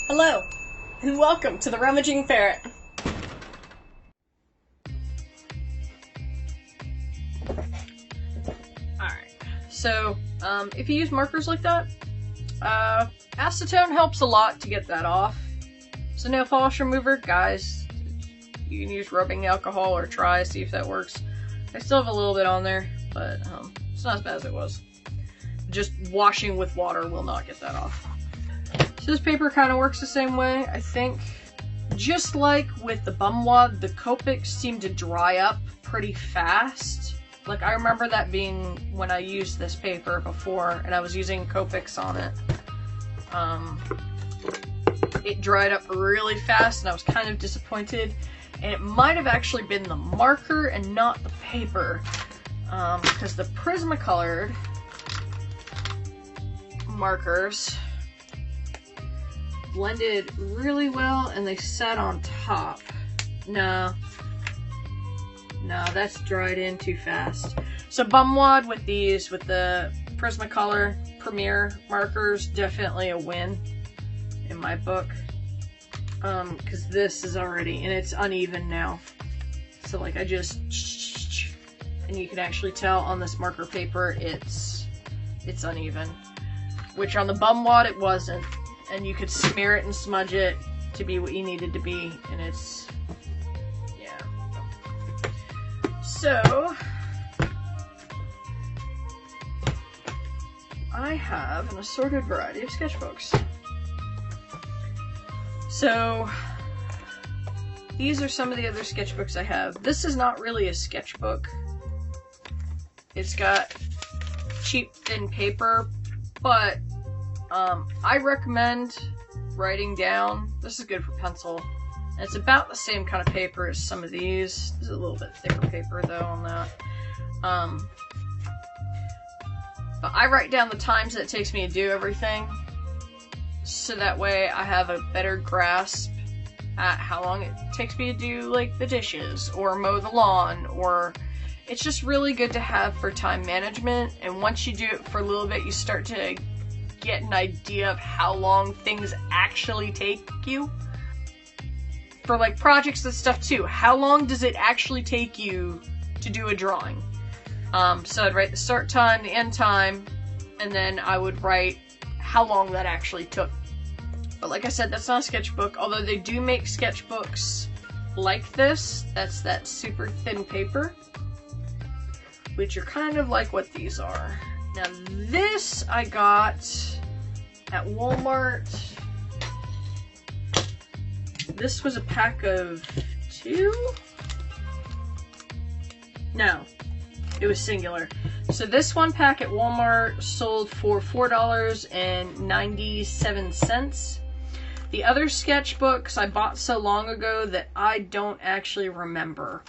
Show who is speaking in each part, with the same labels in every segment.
Speaker 1: Hello, and welcome to the Rummaging Ferret. Alright, so, if you use markers like that, acetone helps a lot to get that off. So nail polish remover, guys, you can use rubbing alcohol or try, see if that works. I still have a little bit on there, but it's not as bad as it was. Just washing with water will not get that off. So this paper kind of works the same way, I think. Just like with the bum wad, the Copics seem to dry up pretty fast. Like, I remember that being when I used this paper before, and I was using Copics on it. It dried up really fast, and I was kind of disappointed. And it might have actually been the marker and not the paper. Because the Prismacolored markers blended really well and they sat on top. No, that's dried in too fast. So bum wad with these, with the Prismacolor Premier markers, definitely a win in my book. Because this is already, and it's uneven now. So like I just, and you can actually tell on this marker paper it's uneven. Which on the bum wad it wasn't. And you could smear it and smudge it to be what you needed to be, and it's, yeah. So, I have an assorted variety of sketchbooks. So, these are some of the other sketchbooks I have. This is not really a sketchbook. It's got cheap, thin paper, but I recommend writing down. This is good for pencil. And it's about the same kind of paper as some of these. This is a little bit thicker paper though on that. But I write down the times that it takes me to do everything, so that way I have a better grasp at how long it takes me to do like the dishes or mow the lawn, or it's just really good to have for time management. And once you do it for a little bit, you start to get an idea of how long things actually take you. For like projects and stuff too, how long does it actually take you to do a drawing? So I'd write the start time, the end time, and then I would write how long that actually took. But like I said, that's not a sketchbook, although they do make sketchbooks like this. That's that super thin paper, which are kind of like what these are. Now this I got at Walmart. This was a pack of 2? No, it was singular. So this one pack at Walmart sold for $4.97. The other sketchbooks I bought so long ago that I don't actually remember.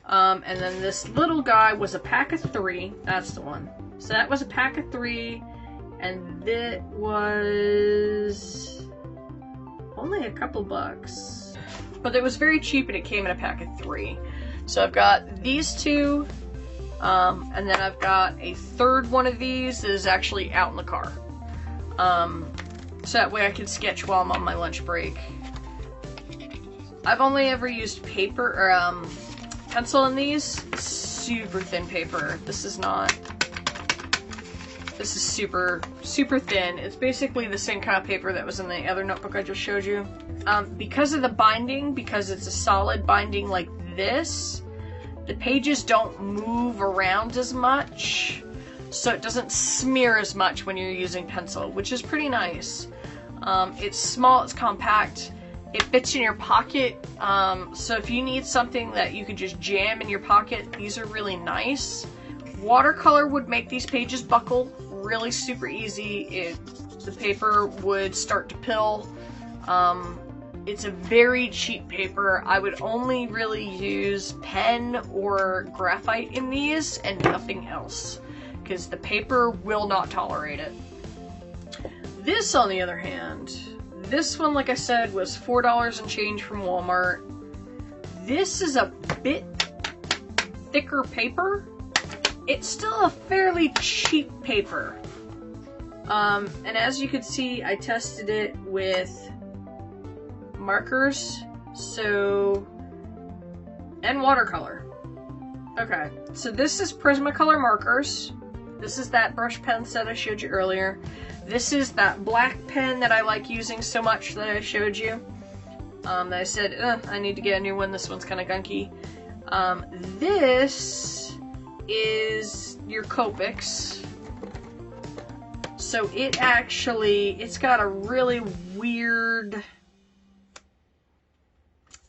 Speaker 1: And then this little guy was a pack of 3. That's the one. So that was a pack of 3, and that was only a couple bucks. But it was very cheap and it came in a pack of 3. So I've got these 2, and then I've got a third one of these that is actually out in the car. So that way I can sketch while I'm on my lunch break. I've only ever used paper, or pencil in these. Super thin paper. This is super, super thin. It's basically the same kind of paper that was in the other notebook I just showed you. Because of the binding, because it's a solid binding like this, the pages don't move around as much, so it doesn't smear as much when you're using pencil, which is pretty nice. It's small, it's compact, it fits in your pocket, so if you need something that you could just jam in your pocket, these are really nice. Watercolor would make these pages buckle really super easy. The paper would start to pill. It's a very cheap paper. I would only really use pen or graphite in these and nothing else, because the paper will not tolerate it. This, on the other hand, this one, like I said, was $4 and change from Walmart. This is a bit thicker paper. It's still a fairly cheap paper. And as you can see, I tested it with markers, and watercolor. Okay, so this is Prismacolor markers. This is that brush pen set I showed you earlier. This is that black pen that I like using so much that I showed you. That I said, I need to get a new one, this one's kind of gunky. This is your Copics. So it's got a really weird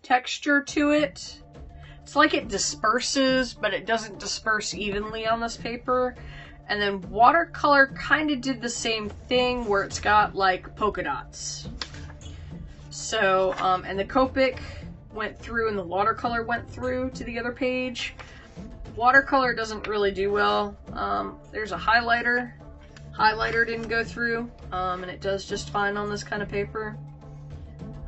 Speaker 1: texture to it. It's like it disperses, but it doesn't disperse evenly on this paper. And then watercolor kind of did the same thing, where it's got like polka dots. So, and the Copic went through and the watercolor went through to the other page. Watercolor doesn't really do well. There's a highlighter. Highlighter didn't go through, and it does just fine on this kind of paper.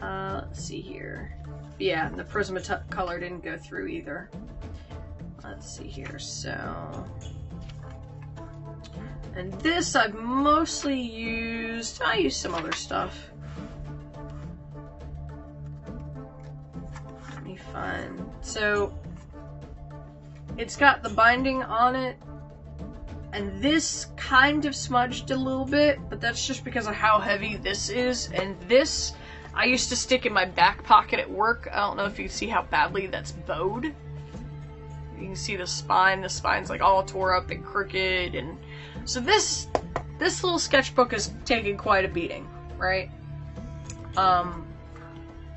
Speaker 1: Let's see here. Yeah, the Prismacolor didn't go through either. Let's see here, so... And this I've mostly used... I used some other stuff. Let me find... So, it's got the binding on it, and this kind of smudged a little bit, but that's just because of how heavy this is, and this I used to stick in my back pocket at work. I don't know if you can see how badly that's bowed. You can see the spine's like all tore up and crooked, and so this little sketchbook is taking quite a beating, right?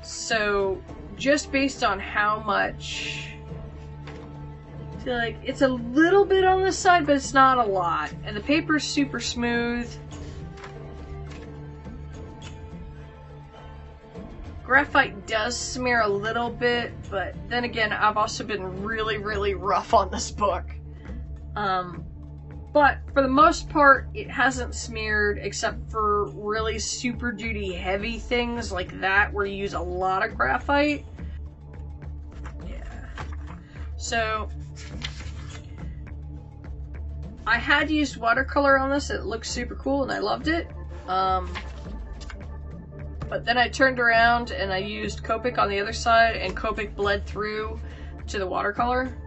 Speaker 1: So just based on how much, I feel like it's a little bit on this side, but it's not a lot, and the paper's super smooth. Graphite does smear a little bit, but then again, I've also been really, really rough on this book. But for the most part, it hasn't smeared, except for really super duty heavy things like that, where you use a lot of graphite. Yeah. So, I had used watercolor on this. It looked super cool, and I loved it. But then I turned around and I used Copic on the other side, and Copic bled through to the watercolor.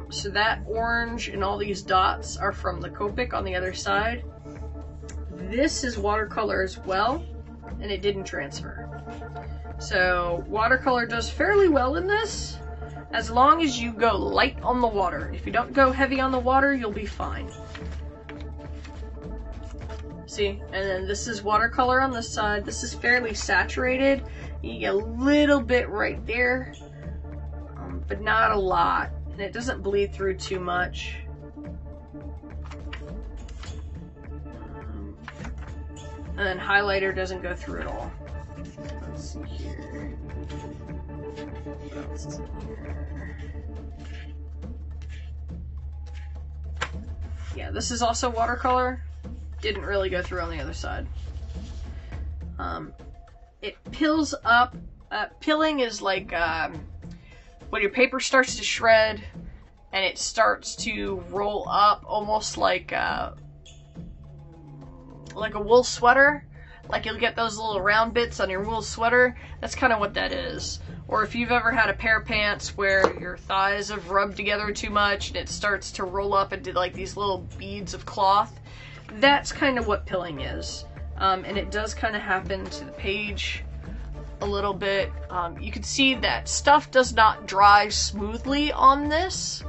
Speaker 1: So that orange and all these dots are from the Copic on the other side. This is watercolor as well, and it didn't transfer. So watercolor does fairly well in this, as long as you go light on the water. If you don't go heavy on the water, you'll be fine. See, and then this is watercolor on this side. This is fairly saturated. You get a little bit right there, but not a lot, and it doesn't bleed through too much. And then highlighter doesn't go through at all. Let's see here. What else is in here? Yeah, this is also watercolor. Didn't really go through on the other side. It pills up. Pilling is like when your paper starts to shred and it starts to roll up, almost like a wool sweater. Like you'll get those little round bits on your wool sweater. That's kind of what that is. Or if you've ever had a pair of pants where your thighs have rubbed together too much and it starts to roll up into like these little beads of cloth. That's kind of what pilling is. And it does kind of happen to the page a little bit. You can see that stuff does not dry smoothly on this.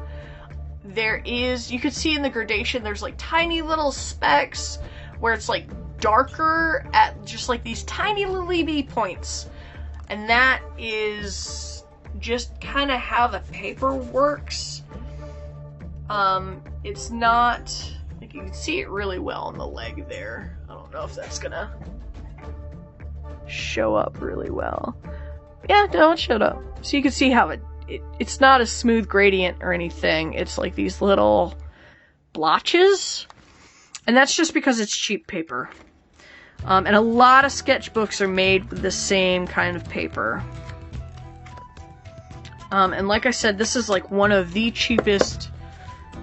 Speaker 1: You can see in the gradation, there's like tiny little specks where it's like darker at just like these tiny little bitty points. And that is just kind of how the paper works. It's not... You can see it really well on the leg there. I don't know if that's gonna... show up really well. Yeah, no, it showed up. So you can see how it's not a smooth gradient or anything. It's like these little blotches. And that's just because it's cheap paper. And a lot of sketchbooks are made with the same kind of paper. And like I said, this is like one of the cheapest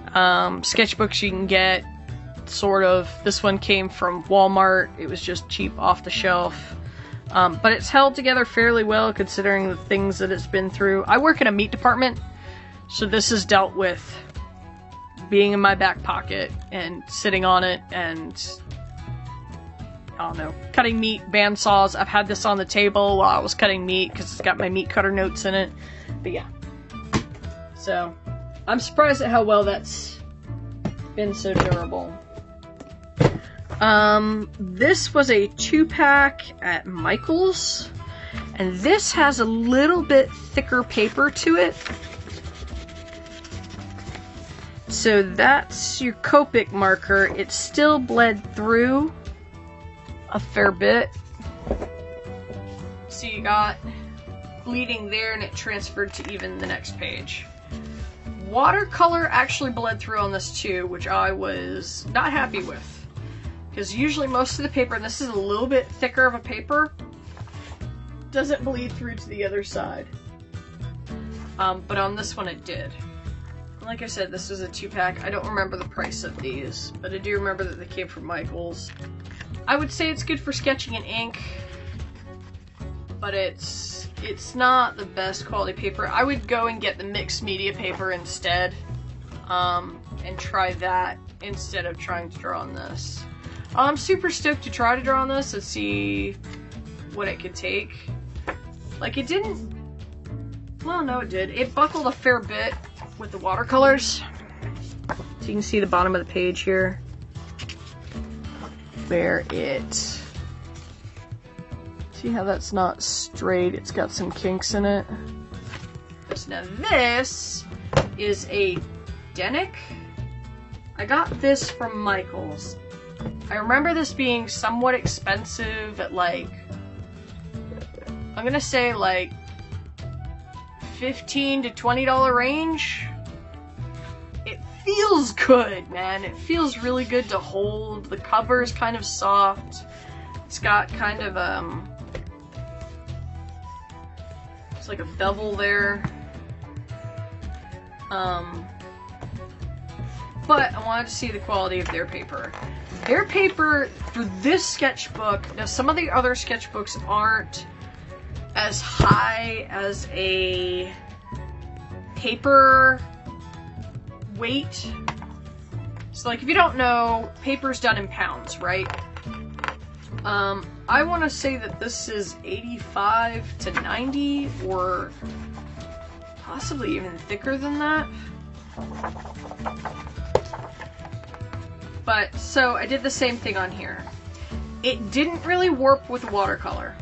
Speaker 1: sketchbooks you can get. Sort of. This one came from Walmart. It was just cheap off the shelf. But it's held together fairly well considering the things that it's been through. I work in a meat department, so this has dealt with being in my back pocket and sitting on it and, I don't know, cutting meat, bandsaws. I've had this on the table while I was cutting meat because it's got my meat cutter notes in it. But yeah. So, I'm surprised at how well that's been so durable. This was a 2-pack at Michael's, and this has a little bit thicker paper to it. So that's your Copic marker. It still bled through a fair bit. So you got bleeding there, and it transferred to even the next page. Watercolor actually bled through on this too, which I was not happy with. Because usually most of the paper, and this is a little bit thicker of a paper, doesn't bleed through to the other side. But on this one it did. Like I said, this is a 2-pack. I don't remember the price of these, but I do remember that they came from Michael's. I would say it's good for sketching in ink, but it's not the best quality paper. I would go and get the mixed media paper instead, and try that instead of trying to draw on this. I'm super stoked to try to draw on this and see what it could take. Like, it didn't... Well, no, it did. It buckled a fair bit with the watercolors. So you can see the bottom of the page here, where it... See how that's not straight? It's got some kinks in it. Now this is a Denick. I got this from Michael's. I remember this being somewhat expensive at like, I'm gonna say like $15 to $20 range. It feels good, man. It feels really good to hold. The cover's kind of soft. It's got kind of it's like a bevel there. But I wanted to see the quality of their paper. Their paper for this sketchbook, now some of the other sketchbooks aren't as high as a paper weight. So like if you don't know, paper's done in pounds, right? I want to say that this is 85 to 90 or possibly even thicker than that. But, so I did the same thing on here. It didn't really warp with watercolor.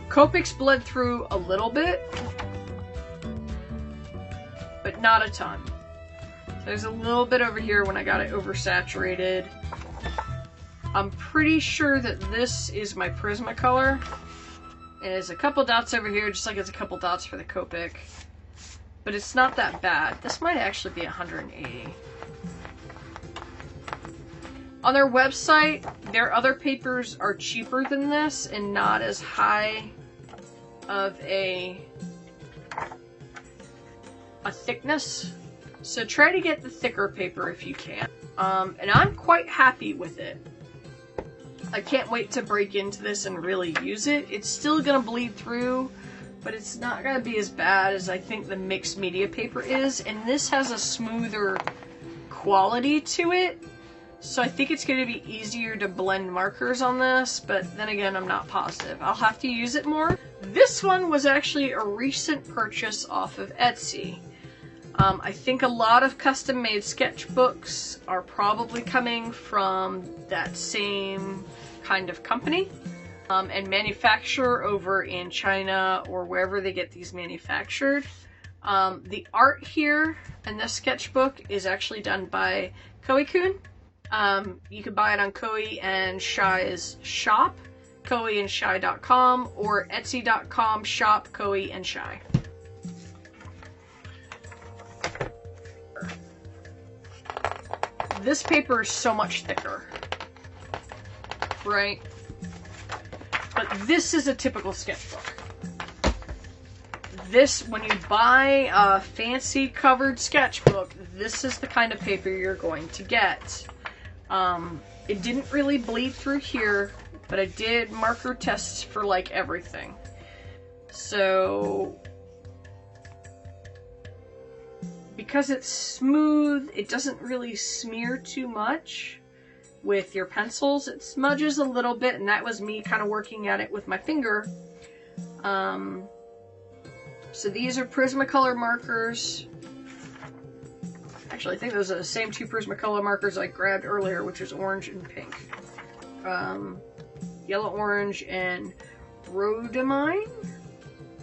Speaker 1: Copic's bled through a little bit, but not a ton. There's a little bit over here when I got it oversaturated. I'm pretty sure that this is my Prismacolor. And there's a couple dots over here, just like there's a couple dots for the Copic. But it's not that bad. This might actually be 180. On their website, their other papers are cheaper than this and not as high of a thickness. So try to get the thicker paper if you can. And I'm quite happy with it. I can't wait to break into this and really use it. It's still gonna bleed through, but it's not gonna be as bad as I think the mixed media paper is. And this has a smoother quality to it. So I think it's going to be easier to blend markers on this, but then again, I'm not positive. I'll have to use it more. This one was actually a recent purchase off of Etsy. I think a lot of custom-made sketchbooks are probably coming from that same kind of company and manufacturer over in China or wherever they get these manufactured. The art here in this sketchbook is actually done by Koei-kun. You can buy it on Koei and Shy's shop, koeiandshy.com, or etsy.com shop Koei and Shy. This paper is so much thicker, right? But this is a typical sketchbook. This, when you buy a fancy covered sketchbook, this is the kind of paper you're going to get. It didn't really bleed through here, but I did marker tests for like everything. So, because it's smooth, it doesn't really smear too much with your pencils. It smudges a little bit, and that was me kind of working at it with my finger. So these are Prismacolor markers. Actually, I think those are the same two Prismacolor markers I grabbed earlier, which is orange and pink. Yellow, orange, and rhodamine.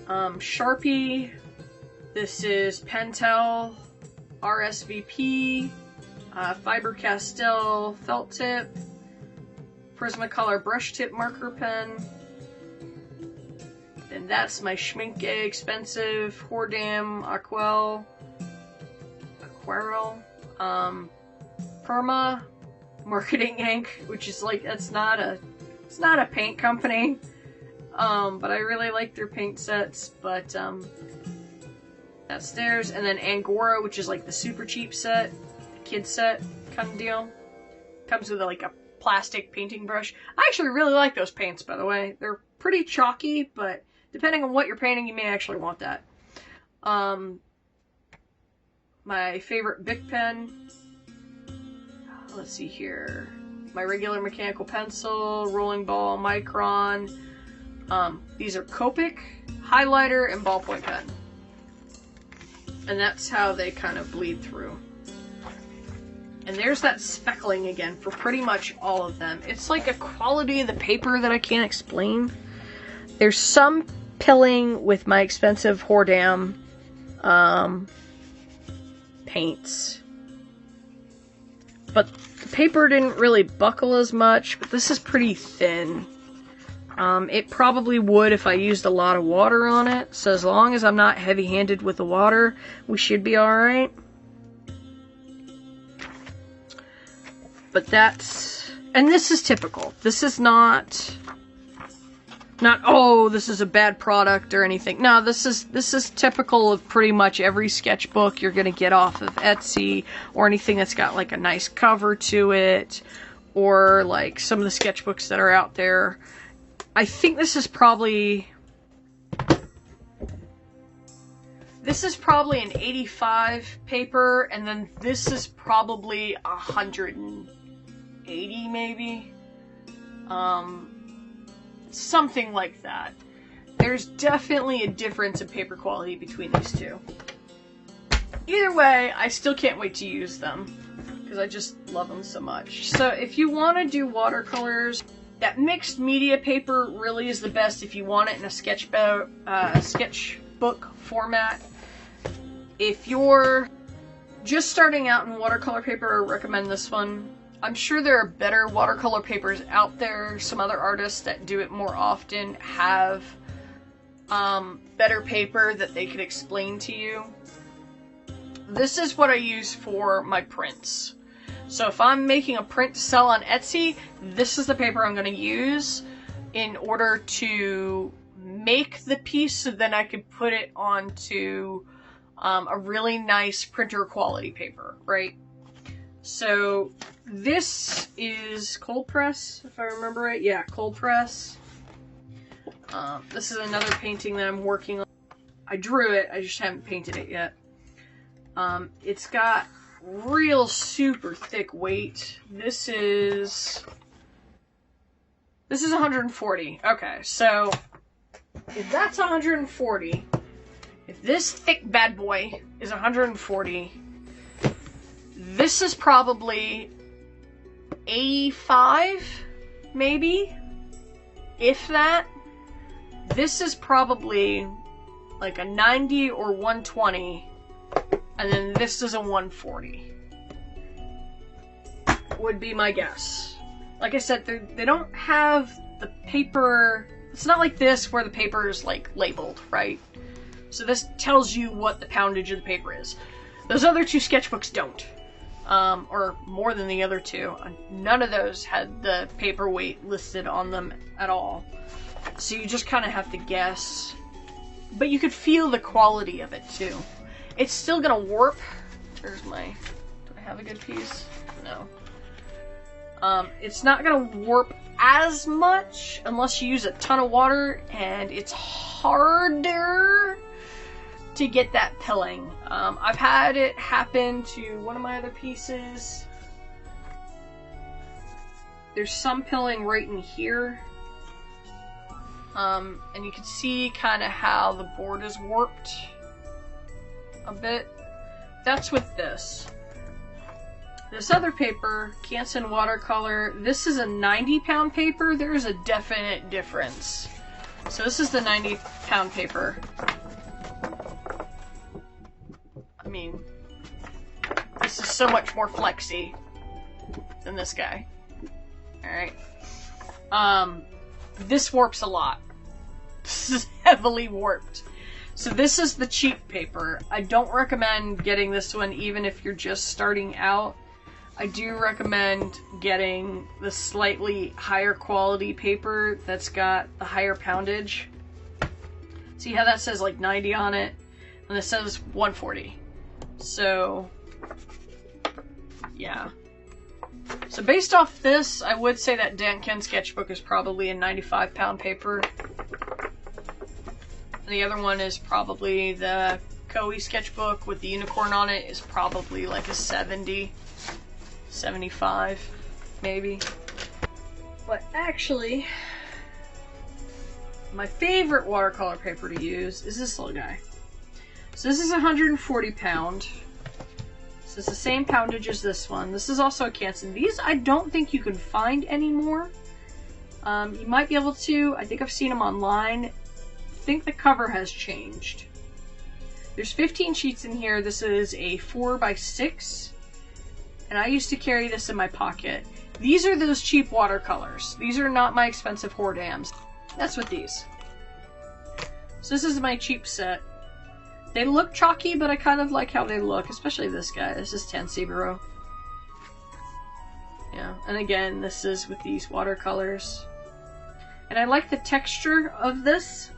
Speaker 1: Sharpie. This is Pentel, RSVP, Faber-Castell felt tip, Prismacolor brush tip marker pen. And that's my Schmincke expensive Hordam Aquarel, Perma marketing ink, which is like, it's not a paint company, but I really like their paint sets. But that's theirs. And then Angora, which is like the super cheap set, the kid set kind of deal. Comes with like a plastic painting brush. I actually really like those paints, by the way. They're pretty chalky, but depending on what you're painting, you may actually want that. My favorite Bic pen. Let's see here. My regular mechanical pencil, rolling ball, Micron. These are Copic, highlighter, and ballpoint pen. And that's how they kind of bleed through. And there's that speckling again for pretty much all of them. It's like a quality of the paper that I can't explain. There's some pilling with my expensive Hordam paints. But the paper didn't really buckle as much, but this is pretty thin. It probably would if I used a lot of water on it, so as long as I'm not heavy-handed with the water, we should be alright. But that's... and this is typical. This is not, oh, this is a bad product or anything. No, this is typical of pretty much every sketchbook you're going to get off of Etsy, or anything that's got like a nice cover to it, or like some of the sketchbooks that are out there. I think this is probably an 85 paper, and then this is probably 180 maybe. Something like that. There's definitely a difference in paper quality between these two. Either way, I still can't wait to use them, because I just love them so much. So if you want to do watercolors, that mixed media paper really is the best if you want it in a sketchbook format. If you're just starting out in watercolor paper, I recommend this one. I'm sure there are better watercolor papers out there. Some other artists that do it more often have better paper that they could explain to you. This is what I use for my prints. So if I'm making a print to sell on Etsy, this is the paper I'm going to use in order to make the piece, so then I can put it onto a really nice printer quality paper, right? So this is cold press, if I remember right. Yeah, cold press. This is another painting that I'm working on. I drew it, I just haven't painted it yet. It's got real super thick weight. This is 140. Okay, so if that's 140, if this thick bad boy is 140, this is probably 85, maybe, if that. This is probably like a 90 or 120, and then this is a 140. would be my guess. Like I said, they don't have the paper. It's not like this where the paper is like labeled, right? So this tells you what the poundage of the paper is. Those other two sketchbooks don't. Or more than the other two. None of those had the paper weight listed on them at all. So you just kind of have to guess. But you could feel the quality of it too. It's still gonna warp. There's my... Do I have a good piece? No. It's not gonna warp as much unless you use a ton of water, and it's harder to get that pilling. I've had it happen to one of my other pieces. There's some pilling right in here. And you can see kind of how the board is warped a bit. That's with this. This other paper, Canson watercolor, this is a 90-pound paper. There's a definite difference. So this is the 90-pound paper. I mean, this is so much more flexy than this guy. Alright. This warps a lot. This is heavily warped. So this is the cheap paper. I don't recommend getting this one even if you're just starting out. I do recommend getting the slightly higher quality paper that's got the higher poundage. See how that says like 90 on it? And this says 140. So, yeah. So based off this, I would say that Dan Ken sketchbook is probably a 95-pound paper. And the other one is probably the Koei sketchbook with the unicorn on it is probably like a 70, 75, maybe. But actually, my favorite watercolor paper to use is this little guy. So this is 140 pound. So it's the same poundage as this one. This is also a Canson. These I don't think you can find anymore. You might be able to. I think I've seen them online. I think the cover has changed. There's 15 sheets in here. This is a 4x6. And I used to carry this in my pocket. These are those cheap watercolors. These are not my expensive Hordams. That's what these. So this is my cheap set. They look chalky, but I kind of like how they look, especially this guy. This is Tanseburo. Yeah, and again, this is with these watercolors. And I like the texture of this.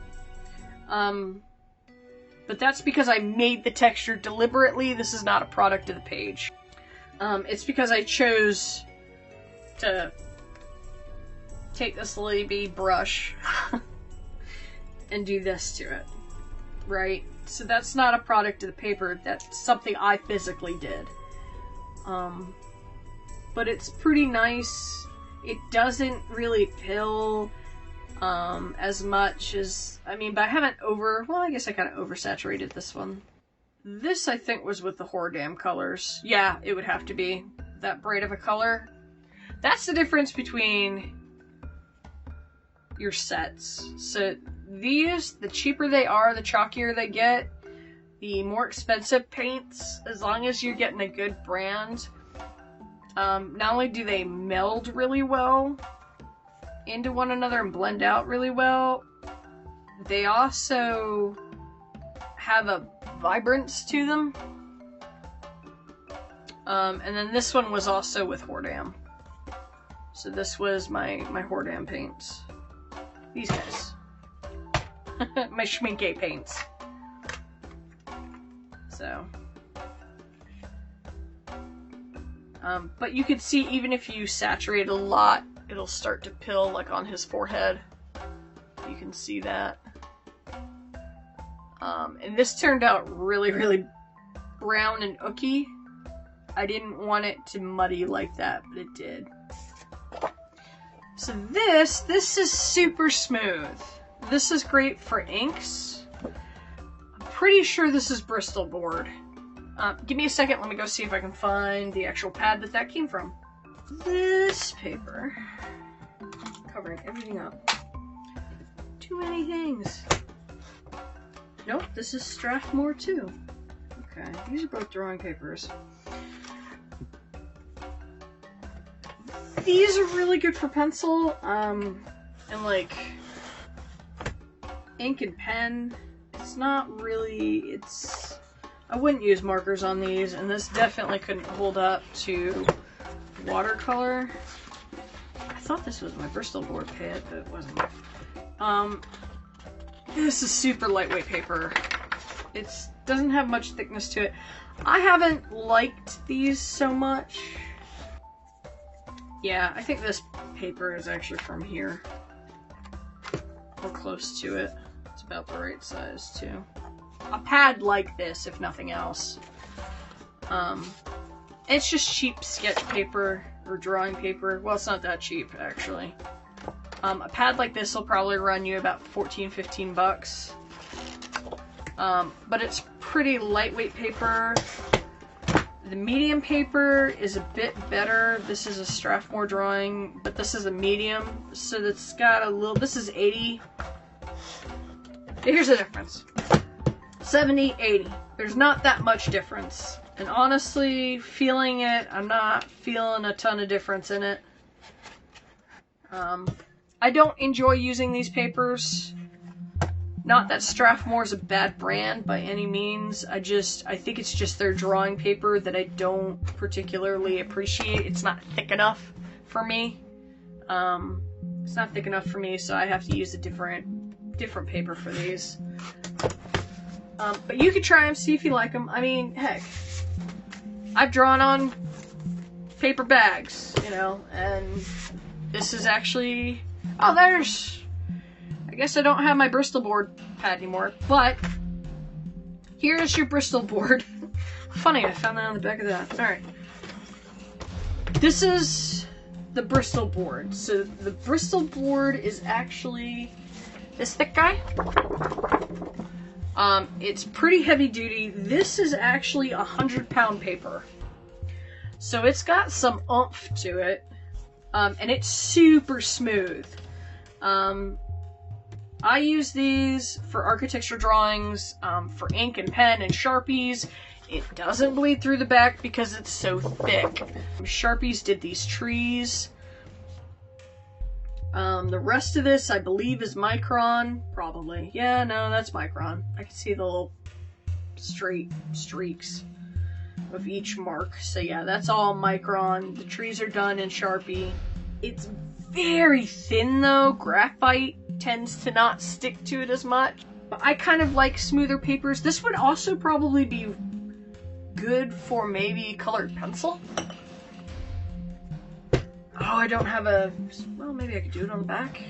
Speaker 1: But that's because I made the texture deliberately. This is not a product of the page. It's because I chose to take this Libby brush and do this to it, right? So that's not a product of the paper, that's something I physically did. But it's pretty nice. It doesn't really pill as much as, I mean, but I haven't well, I guess I kind of oversaturated this one. This, I think, was with the Hordam colors. Yeah, it would have to be that bright of a color. That's the difference between your sets. So these, the cheaper they are, the chalkier they get. The more expensive paints, as long as you're getting a good brand, not only do they meld really well into one another and blend out really well, they also have a vibrance to them. And then this one was also with Hordam. So this was my Hordam paints. These guys. My Schmincke paints. So. But you could see even if you saturate a lot, it'll start to pill like on his forehead. You can see that. And this turned out really, really brown and ooky. I didn't want it to muddy like that, but it did. So this is super smooth. This is great for inks. I'm pretty sure this is Bristol board. Give me a second, let me go see if I can find the actual pad that came from. This paper, covering everything up. Too many things. Nope, this is Strathmore too. Okay, these are both drawing papers. these are really good for pencil, and like ink and pen. It's not really, I wouldn't use markers on these, and this definitely couldn't hold up to watercolor. I thought this was my Bristol board pad, but it wasn't. This is super lightweight paper. It doesn't have much thickness to it. I haven't liked these so much. Yeah, I think this paper is actually from here. Or close to it. It's about the right size too. A pad like this, if nothing else. It's just cheap sketch paper or drawing paper. Well, it's not that cheap, actually. A pad like this will probably run you about 14-15 bucks. But it's pretty lightweight paper. The medium paper is a bit better. This is a Strathmore drawing, but this is a medium, so it's got a little, this is 80. Here's the difference. 70, 80. There's not that much difference. And honestly, feeling it, I'm not feeling a ton of difference in it. I don't enjoy using these papers. Not that Strathmore's a bad brand by any means. I think it's just their drawing paper that I don't particularly appreciate. It's not thick enough for me. It's not thick enough for me, so I have to use a different paper for these. But you could try them, see if you like them. I mean, heck, I've drawn on paper bags, you know, and this is actually, oh, I guess I don't have my Bristol board pad anymore, but here's your Bristol board. Funny, I found that on the back of that. Alright. This is the Bristol board. So the Bristol board is actually this thick guy. It's pretty heavy duty. This is actually 100-pound paper. So it's got some oomph to it. And it's super smooth. I use these for architecture drawings, for ink and pen and Sharpies. It doesn't bleed through the back because it's so thick. Sharpies did these trees. The rest of this, I believe, is micron. Probably. Yeah, no, that's micron. I can see the little straight streaks of each mark. So yeah, that's all micron. The trees are done in Sharpie. It's very thin though. Graphite tends to not stick to it as much. But I kind of like smoother papers. This would also probably be good for maybe colored pencil. Oh, I don't have a... Well, maybe I could do it on the back.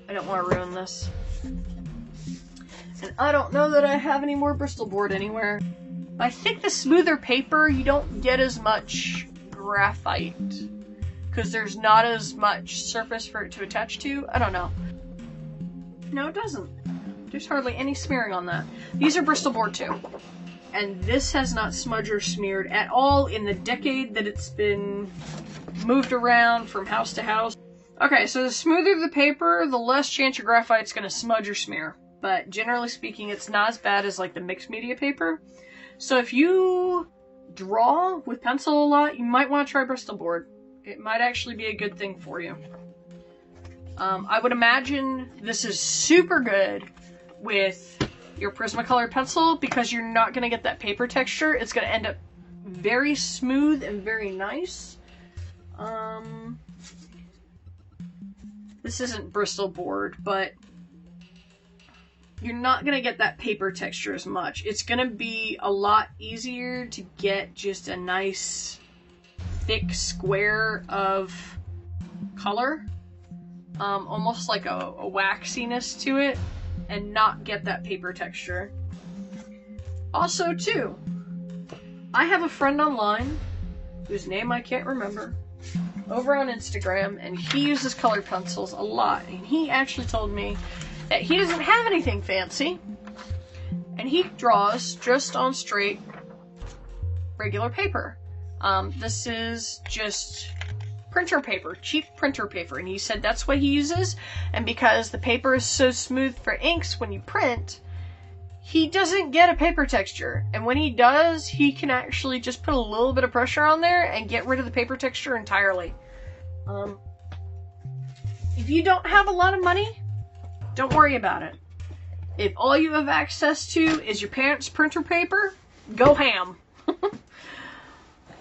Speaker 1: I don't want to ruin this. And I don't know that I have any more Bristol board anywhere. I think the smoother paper, you don't get as much graphite. Because there's not as much surface for it to attach to. I don't know. No, it doesn't. There's hardly any smearing on that. These are Bristol board too. And this has not smudged or smeared at all in the decade that it's been moved around from house to house. Okay, so the smoother the paper, the less chance your graphite's going to smudge or smear. But generally speaking, it's not as bad as like the mixed media paper. So if you draw with pencil a lot, you might want to try Bristol board. It might actually be a good thing for you. I would imagine this is super good with your Prismacolor pencil because you're not going to get that paper texture. It's going to end up very smooth and very nice. This isn't Bristol board, but you're not going to get that paper texture as much. It's going to be a lot easier to get just a nice thick square of color, almost like a waxiness to it, and not get that paper texture. Also too, I have a friend online whose name I can't remember over on Instagram, and he uses colored pencils a lot, and he actually told me that he doesn't have anything fancy and he draws just on straight regular paper. This is just printer paper, cheap printer paper, and he said that's what he uses, and because the paper is so smooth for inks when you print, he doesn't get a paper texture, and when he does, he can actually just put a little bit of pressure on there and get rid of the paper texture entirely. If you don't have a lot of money, don't worry about it. If all you have access to is your parents' printer paper, go ham.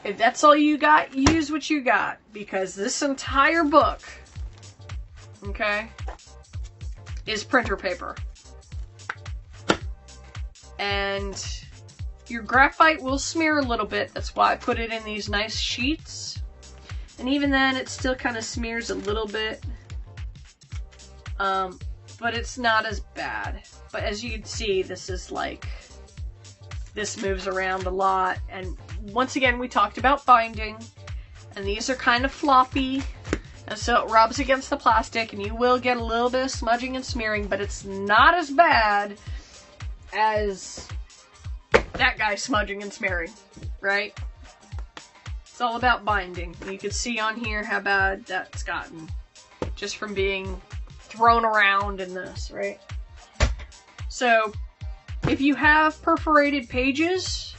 Speaker 1: If that's all you got, use what you got. Because this entire book, okay, is printer paper. And your graphite will smear a little bit. That's why I put it in these nice sheets. And even then, it still kind of smears a little bit. But it's not as bad. But as you can see, this is like, this moves around a lot. And once again, we talked about binding. And these are kind of floppy. And so it rubs against the plastic, and you will get a little bit of smudging and smearing, but it's not as bad as that guy smudging and smearing, right? It's all about binding. You can see on here how bad that's gotten just from being thrown around in this, right? So if you have perforated pages,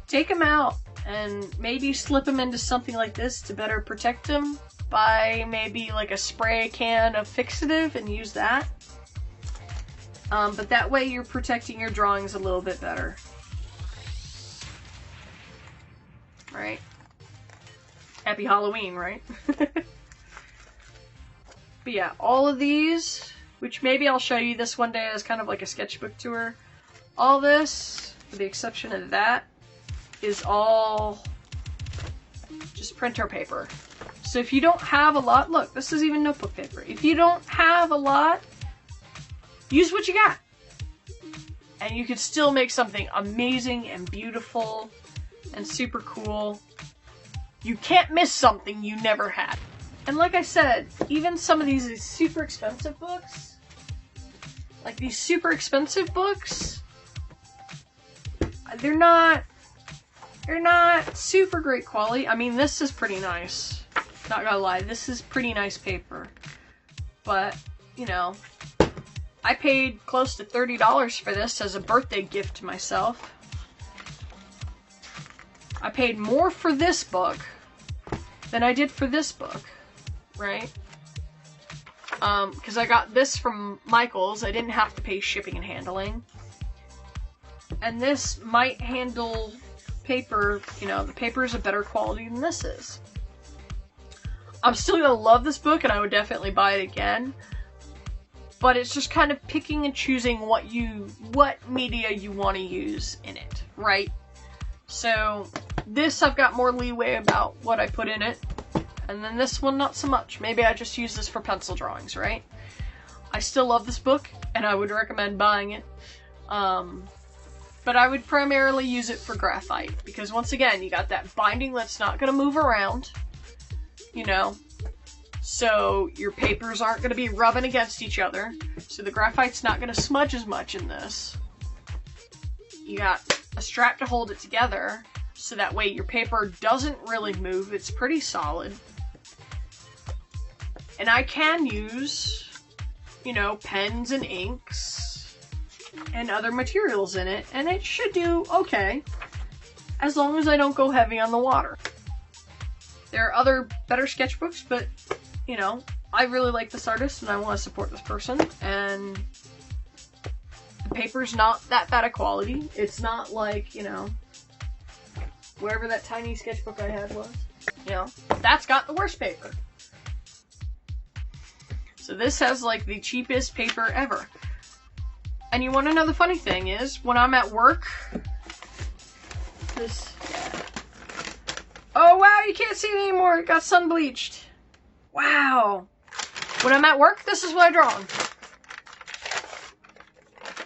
Speaker 1: take them out and maybe slip them into something like this to better protect them. Buy maybe like a spray can of fixative and use that. But that way you're protecting your drawings a little bit better. Right? Happy Halloween, right? But yeah, all of these, which maybe I'll show you this one day as kind of like a sketchbook tour. All this, with the exception of that, is all just printer paper. So if you don't have a lot, look, this is even notebook paper. If you don't have a lot, use what you got. And you can still make something amazing and beautiful and super cool. You can't miss something you never had. And like I said, even some of these super expensive books, like these super expensive books, they're not super great quality. I mean, this is pretty nice. Not gonna lie, this is pretty nice paper. But, you know, I paid close to $30 for this as a birthday gift to myself. I paid more for this book than I did for this book, right? Because I got this from Michael's. I didn't have to pay shipping and handling. And this might handle paper, you know, the paper is a better quality than this is. I'm still gonna love this book and I would definitely buy it again. But it's just kind of picking and choosing what media you want to use in it, right? So this I've got more leeway about what I put in it. And then this one not so much. Maybe I just use this for pencil drawings, right? I still love this book and I would recommend buying it. But I would primarily use it for graphite because once again, you got that binding that's not going to move around, you know? So your papers aren't going to be rubbing against each other. So the graphite's not going to smudge as much in this. You got a strap to hold it together. So that way your paper doesn't really move. It's pretty solid. And I can use, you know, pens and inks and other materials in it. And it should do okay. As long as I don't go heavy on the water. There are other better sketchbooks, but you know, I really like this artist and I want to support this person, and the paper's not that bad a quality. It's not like, you know, wherever that tiny sketchbook I had was. You know, that's got the worst paper. So this has like the cheapest paper ever. And you want to know the funny thing is, when I'm at work, this, oh wow, you can't see it anymore, it got sun bleached. Wow. When I'm at work, this is what I draw on.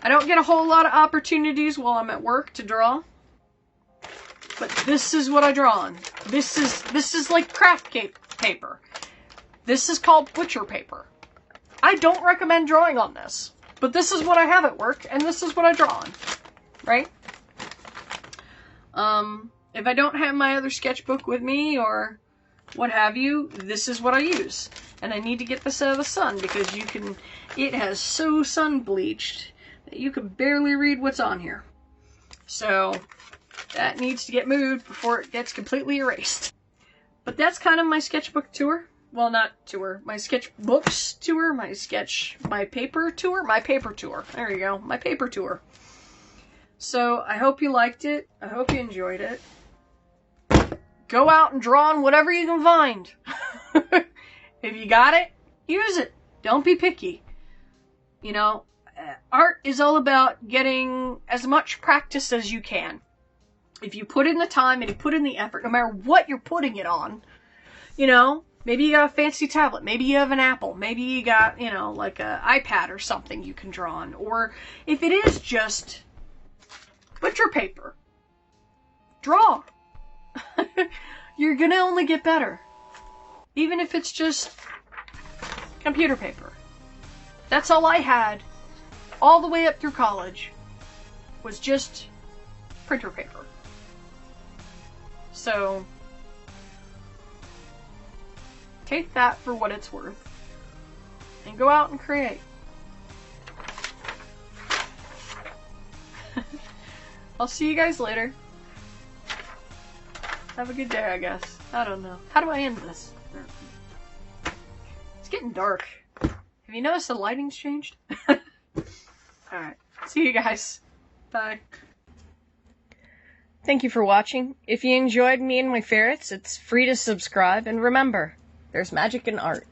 Speaker 1: I don't get a whole lot of opportunities while I'm at work to draw. But this is what I draw on. This is like craft paper. This is called butcher paper. I don't recommend drawing on this. But this is what I have at work, and this is what I draw on. Right? If I don't have my other sketchbook with me, or what have you, this is what I use. And I need to get this out of the sun because it has so sun bleached that you can barely read what's on here. So that needs to get moved before it gets completely erased. But that's kind of my sketchbook tour. well, not tour, my sketchbooks tour, my paper tour. There you go, my paper tour. So, I hope you liked it. I hope you enjoyed it. Go out and draw on whatever you can find. If you got it, use it. Don't be picky. You know, art is all about getting as much practice as you can. If you put in the time and you put in the effort, no matter what you're putting it on, you know, maybe you got a fancy tablet, maybe you have an Apple, maybe you got, you know, like an iPad or something you can draw on. Or if it is just butcher paper, draw. You're gonna only get better. Even if it's just computer paper. That's all I had all the way up through college, was just printer paper. So, take that for what it's worth, and go out and create. I'll see you guys later. Have a good day, I guess. I don't know. How do I end this? It's getting dark. Have you noticed the lighting's changed? Alright. See you guys. Bye. Thank you for watching. If you enjoyed me and my ferrets, it's free to subscribe. And remember, there's magic in art.